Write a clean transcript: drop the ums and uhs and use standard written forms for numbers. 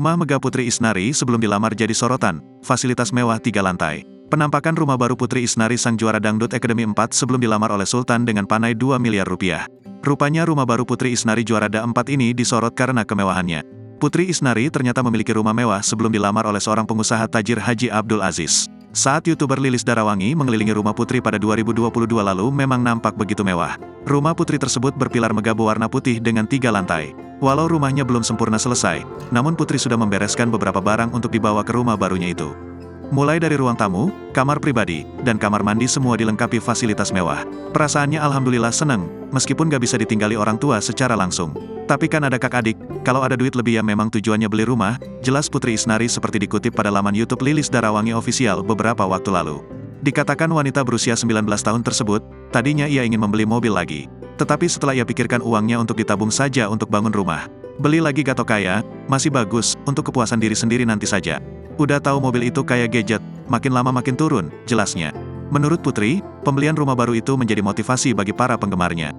Rumah megah Putri Isnari sebelum dilamar jadi sorotan, fasilitas mewah 3 lantai. Penampakan rumah baru Putri Isnari sang juara Dangdut Academy 4 sebelum dilamar oleh Sultan dengan panai 2 miliar rupiah. Rupanya rumah baru Putri Isnari juara Da 4 ini disorot karena kemewahannya. Putri Isnari ternyata memiliki rumah mewah sebelum dilamar oleh seorang pengusaha tajir Haji Abdul Aziz. Saat YouTuber Lilis Darawangi mengelilingi rumah Putri pada 2022 lalu memang nampak begitu mewah. Rumah Putri tersebut berpilar megah berwarna putih dengan 3 lantai. Walau rumahnya belum sempurna selesai, namun Putri sudah membereskan beberapa barang untuk dibawa ke rumah barunya itu. Mulai dari ruang tamu, kamar pribadi, dan kamar mandi semua dilengkapi fasilitas mewah. Perasaannya alhamdulillah seneng, meskipun gak bisa ditinggali orang tua secara langsung. Tapi kan ada kak adik, kalau ada duit lebih ya memang tujuannya beli rumah, jelas Putri Isnari seperti dikutip pada laman YouTube Lilis Darawangi Official beberapa waktu lalu. Dikatakan wanita berusia 19 tahun tersebut, tadinya ia ingin membeli mobil lagi. Tetapi setelah ia pikirkan uangnya untuk ditabung saja untuk bangun rumah. Beli lagi gato kaya, masih bagus, untuk kepuasan diri sendiri nanti saja. Udah tahu mobil itu kayak gadget, makin lama makin turun, jelasnya. Menurut Putri, pembelian rumah baru itu menjadi motivasi bagi para penggemarnya.